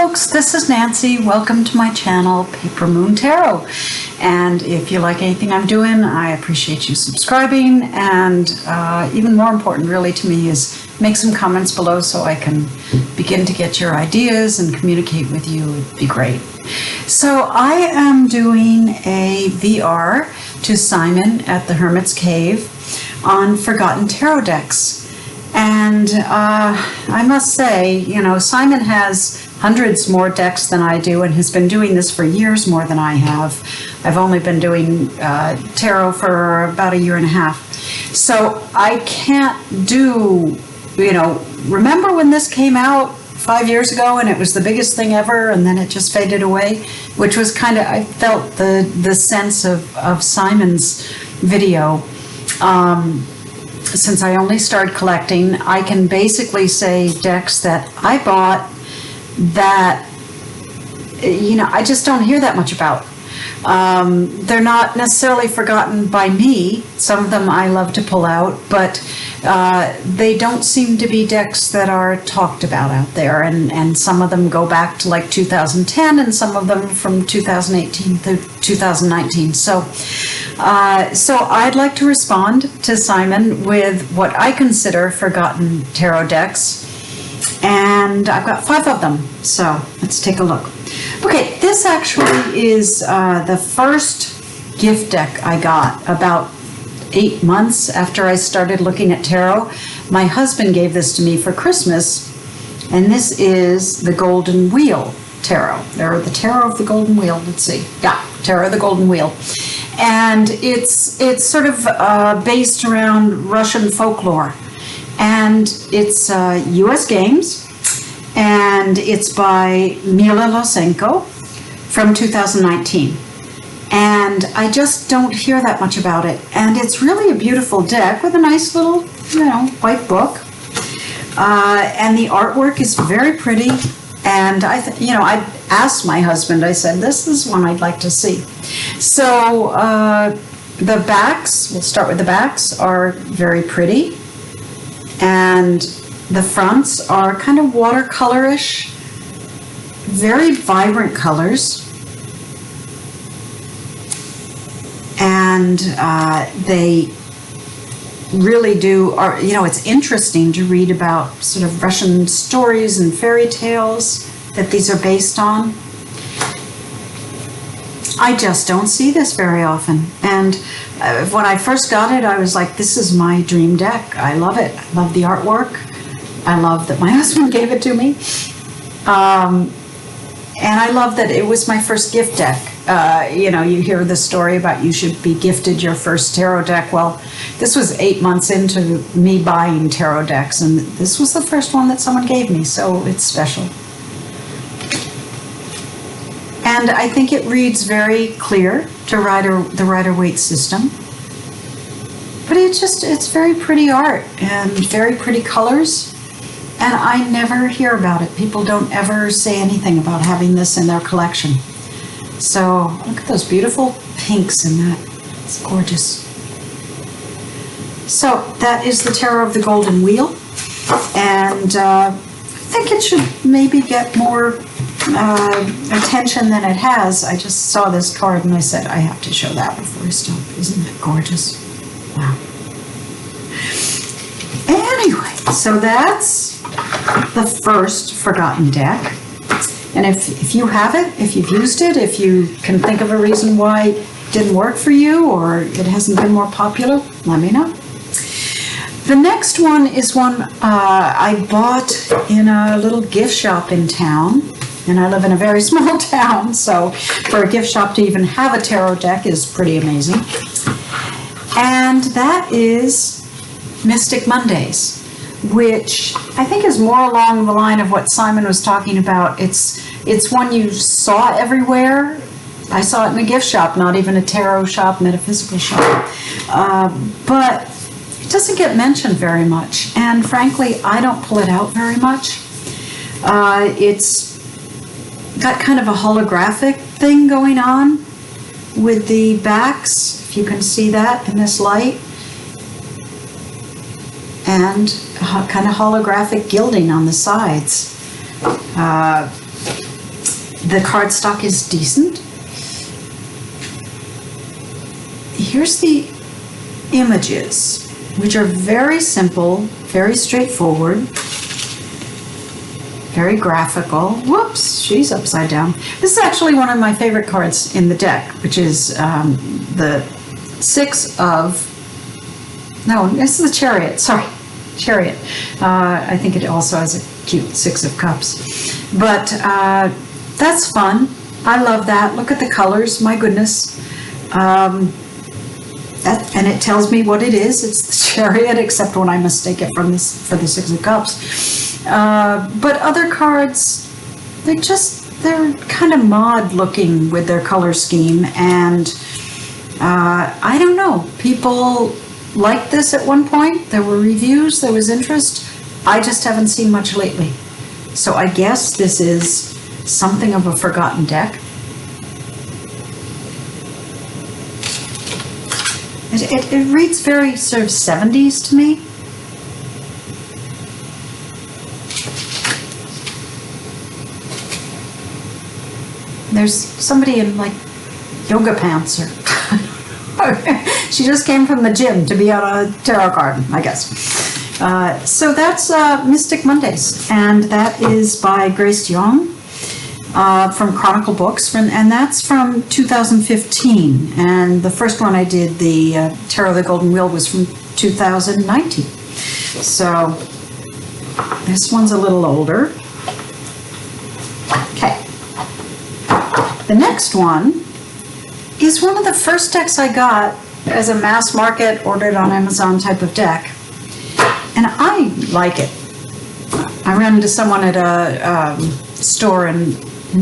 folks, this is Nancy. Welcome to my channel, Paper Moon Tarot. And if you like anything I'm doing, I appreciate you subscribing. And even more important really to me is make some comments below so I can begin to get your ideas and communicate with you. It'd be great. So I am doing a VR to Simon at the Hermit's Cave on Forgotten Tarot decks. And I must say, you know, Simon has hundreds more decks than I do and has been doing this for years more than I have. I've only been doing tarot for about a year and a half. So I can't do, you know, remember when this came out 5 years ago and it was the biggest thing ever and then it just faded away, which was kind of, I felt the sense of Simon's video. Since I only started collecting, I can basically say decks that I bought that, you know, I just don't hear that much about. They're not necessarily forgotten by me. Some of them I love to pull out, but they don't seem to be decks that are talked about out there. And some of them go back to like 2010 and some of them from 2018 to 2019. So I'd like to respond to Simon with what I consider forgotten tarot decks. And I've got 5 of them. So let's take a look. Okay, this actually is the first gift deck I got about 8 months after I started looking at tarot. My husband gave this to me for Christmas, and this is the Golden Wheel Tarot. There are the Tarot of the Golden Wheel. Let's see. Yeah, Tarot of the Golden Wheel. And it's sort of based around Russian folklore. And it's U.S. Games, and it's by Mila Losenko from 2019. And I just don't hear that much about it. And it's really a beautiful deck with a nice little, you know, white book. And the artwork is very pretty. And I asked my husband, I said, this is one I'd like to see. So the backs, we'll start with the backs, are very pretty. And the fronts are kind of watercolorish, very vibrant colors. And they really you know, it's interesting to read about sort of Russian stories and fairy tales that these are based on. I just don't see this very often. And when I first got it, I was like, this is my dream deck. I love it. I love the artwork. I love that my husband gave it to me. And I love that it was my first gift deck. You know, you hear the story about you should be gifted your first tarot deck. Well, this was 8 months into me buying tarot decks, and this was the first one that someone gave me, so it's special. And I think it reads very clear to the Rider-Waite system. But it's very pretty art and very pretty colors. And I never hear about it. People don't ever say anything about having this in their collection. So look at those beautiful pinks in that. It's gorgeous. So that is the Tarot of the Golden Wheel. And I think it should maybe get more attention than it has. I just saw this card and I said, I have to show that before I stop. Isn't that gorgeous? Wow. Anyway, so that's the first forgotten deck. And if you have it, if you've used it, if you can think of a reason why it didn't work for you or it hasn't been more popular, let me know. The next one is one I bought in a little gift shop in town. And I live in a very small town, so for a gift shop to even have a tarot deck is pretty amazing. And that is Mystic Mondays, which I think is more along the line of what Simon was talking about. It's one you saw everywhere. I saw it in a gift shop, not even a tarot shop, metaphysical shop. But it doesn't get mentioned very much. And frankly, I don't pull it out very much. It's got kind of a holographic thing going on with the backs, if you can see that in this light. And kind of holographic gilding on the sides. The cardstock is decent. Here's the images, which are very simple, very straightforward, very graphical. Whoops, she's upside down. This is actually one of my favorite cards in the deck, which is the Six of, no, this is the Chariot, sorry, Chariot. I think it also has a cute Six of Cups. But that's fun. I love that. Look at the colors, my goodness. And it tells me what it is. It's the Chariot, except when I mistake it for the Six of Cups. But other cards, they're kind of mod looking with their color scheme, and I don't know, people liked this at one point. There were reviews, there was interest. I just haven't seen much lately. So I guess this is something of a forgotten deck. It reads very sort of 70s to me. There's somebody in like yoga pants, or she just came from the gym to be on a tarot card, I guess. So that's Mystic Mondays, and that is by Grace Young from Chronicle Books, and that's from 2015. And the first one I did, the Tarot of the Golden Wheel, was from 2019. So this one's a little older. Okay. The next one is one of the first decks I got as a mass market, ordered on Amazon type of deck. And I like it. I ran into someone at a store in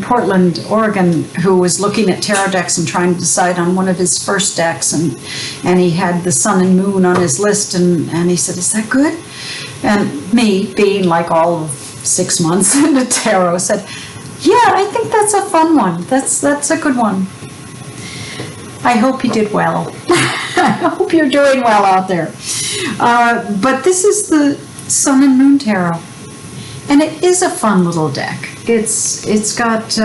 Portland, Oregon, who was looking at tarot decks and trying to decide on one of his first decks, and he had the Sun and Moon on his list, and he said, "Is that good?" And me, being like all of 6 months into tarot, said, "Yeah, I think that's a fun one. That's a good one." I hope he did well. I hope you're doing well out there. But this is the Sun and Moon Tarot, and it is a fun little deck. It's got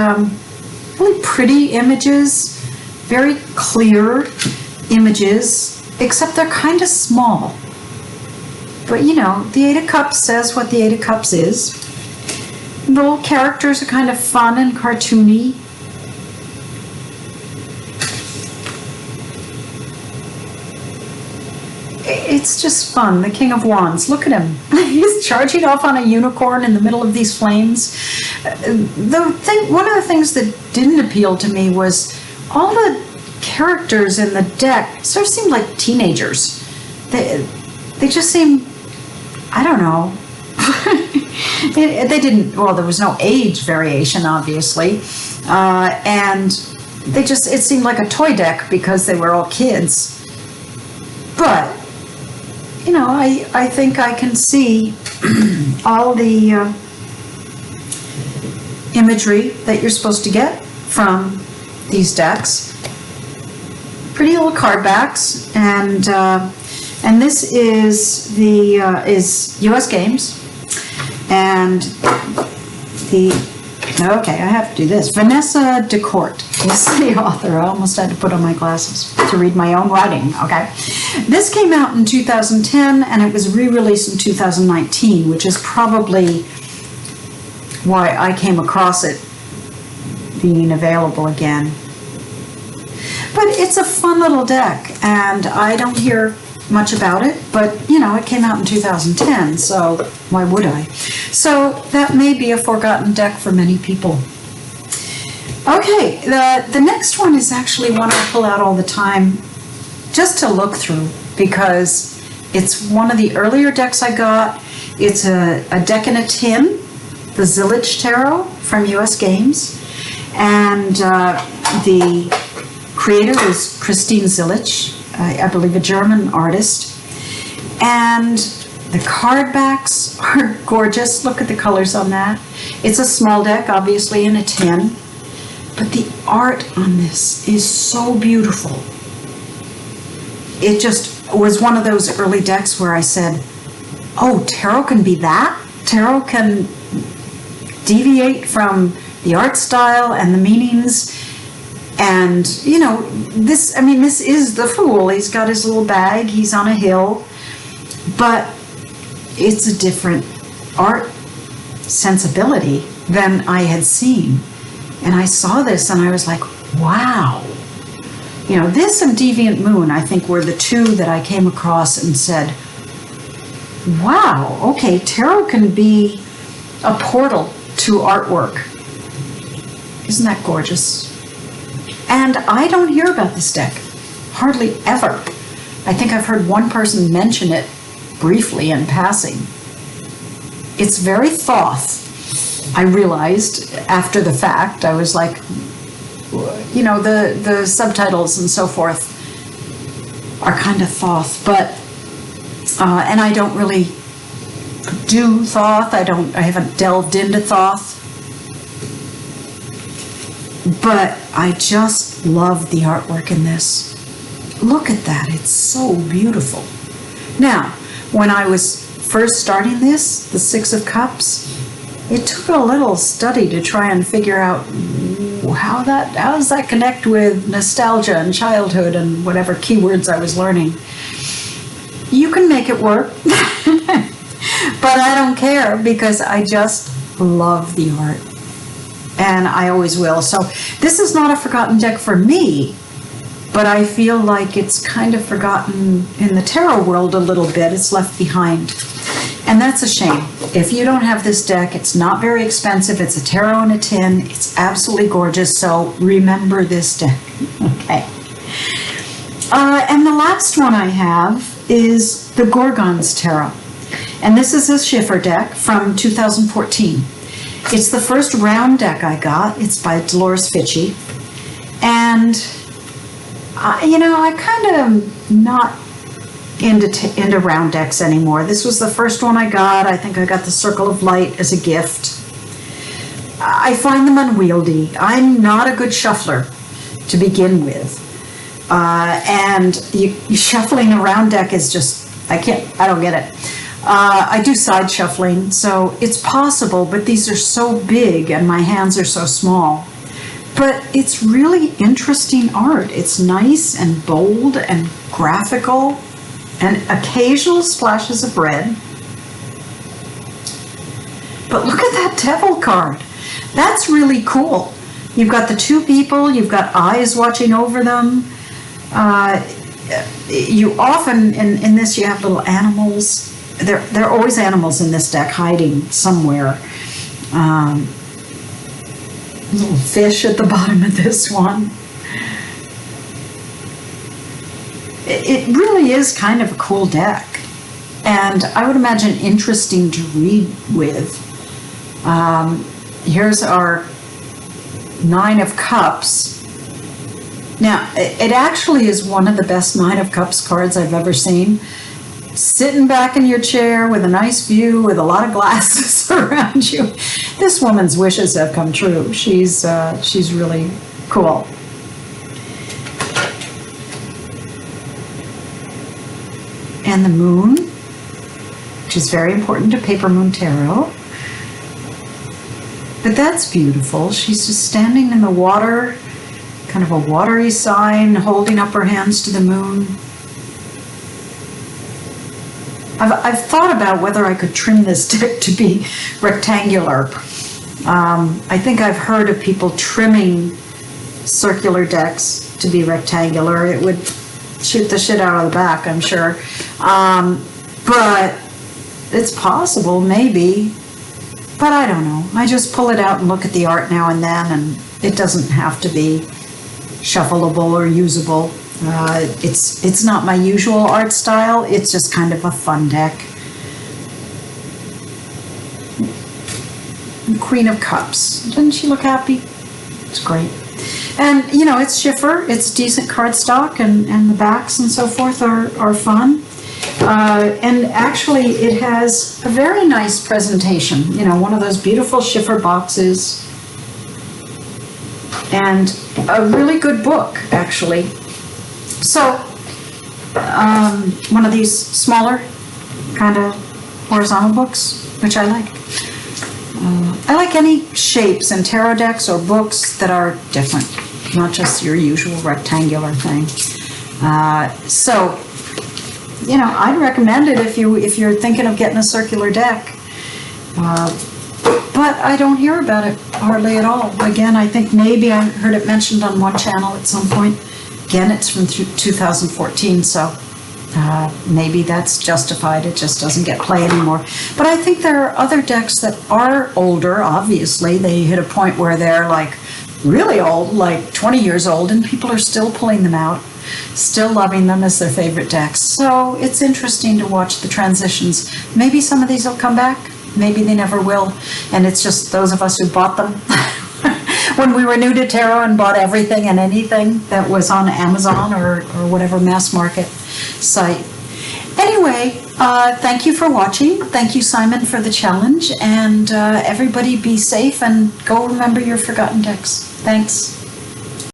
really pretty images, very clear images, except they're kind of small. But you know, the Eight of Cups says what the Eight of Cups is. The little characters are kind of fun and cartoony. It's just fun. The King of Wands. Look at him. He's charging off on a unicorn in the middle of these flames. One of the things that didn't appeal to me was all the characters in the deck sort of seemed like teenagers. They just seemed, I don't know. They didn't, well, there was no age variation, obviously. And it seemed like a toy deck because they were all kids. But you know, I think I can see all the imagery that you're supposed to get from these decks. Pretty little card backs, and this is is U.S. Games, and okay, I have to do this. Vanessa DeCourt is the author. I almost had to put on my glasses to read my own writing, okay? This came out in 2010, and it was re-released in 2019, which is probably why I came across it being available again. But it's a fun little deck, and I don't hear much about it, but you know, it came out in 2010, so why would I? So that may be a forgotten deck for many people. Okay, the next one is actually one I pull out all the time just to look through, because it's one of the earlier decks I got. It's a deck in a tin, the Zillage Tarot from US Games, and the creator is Christine Zillage, I believe a German artist, and the card backs are gorgeous. Look at the colors on that. It's a small deck, obviously, in a tin, but the art on this is so beautiful. It just was one of those early decks where I said, oh, tarot can be that? Tarot can deviate from the art style and the meanings. And, this is the Fool. He's got his little bag, he's on a hill, but it's a different art sensibility than I had seen. And I saw this and I was like, wow. This and Deviant Moon, I think, were the two that I came across and said, wow, okay, tarot can be a portal to artwork. Isn't that gorgeous? And I don't hear about this deck, hardly ever. I think I've heard one person mention it briefly in passing. It's very Thoth. I realized after the fact, I was like, the subtitles and so forth are kind of Thoth, but, and I don't really do Thoth. I haven't delved into Thoth, but I just love the artwork in this. Look at that, it's so beautiful. Now, when I was first starting this, the Six of Cups, it took a little study to try and figure out how does that connect with nostalgia and childhood and whatever keywords I was learning. You can make it work, but I don't care because I just love the art, and I always will. So this is not a forgotten deck for me, but I feel like it's kind of forgotten in the tarot world a little bit. It's left behind. And that's a shame. If you don't have this deck, it's not very expensive. It's a tarot in a tin. It's absolutely gorgeous. So remember this deck. Okay. And the last one I have is the Gorgons Tarot. And this is a Schiffer deck from 2014. It's the first round deck I got. It's by Dolores Fitchie. And I kind of not into round decks anymore. This was the first one I got. I think I got the Circle of Light as a gift. I find them unwieldy. I'm not a good shuffler to begin with. And shuffling a round deck is just, I don't get it. I do side shuffling, so it's possible, but these are so big and my hands are so small. But it's really interesting art. It's nice and bold and graphical and occasional splashes of red. But look at that Devil card. That's really cool. You've got the two people, you've got eyes watching over them. You often, in this, you have little animals. There are always animals in this deck hiding somewhere. Little fish at the bottom of this one. It really is kind of a cool deck, and I would imagine interesting to read with. Here's our Nine of Cups. Now, it actually is one of the best Nine of Cups cards I've ever seen. Sitting back in your chair with a nice view with a lot of glasses around you. This woman's wishes have come true. She's really cool. And the moon, which is very important to Paper Moon Tarot. But that's beautiful. She's just standing in the water, kind of a watery sign, holding up her hands to the moon. I've thought about whether I could trim this deck to be rectangular. I think I've heard of people trimming circular decks to be rectangular. It would shoot the shit out of the back, I'm sure. But it's possible, maybe. But I don't know. I just pull it out and look at the art now and then, and it doesn't have to be shuffleable or usable. It's not my usual art style. It's just kind of a fun deck. Queen of Cups. Doesn't she look happy? It's great. And, it's Schiffer. It's decent cardstock, and the backs and so forth are fun. And actually, it has a very nice presentation. One of those beautiful Schiffer boxes. And a really good book, actually. So, one of these smaller kind of horizontal books, which I like. I like any shapes in tarot decks or books that are different, not just your usual rectangular thing. So, you know, I'd recommend it if you're thinking of getting a circular deck. But I don't hear about it hardly at all. Again, I think maybe I heard it mentioned on one channel at some point. Again, it's from 2014, so maybe that's justified. It just doesn't get play anymore. But I think there are other decks that are older, obviously. They hit a point where they're like really old, like 20 years old, and people are still pulling them out, still loving them as their favorite decks. So it's interesting to watch the transitions. Maybe some of these will come back. Maybe they never will. And it's just those of us who bought them when we were new to tarot and bought everything and anything that was on Amazon or whatever mass market site. Anyway, thank you for watching. Thank you, Simon, for the challenge. And everybody be safe and go remember your forgotten decks. Thanks.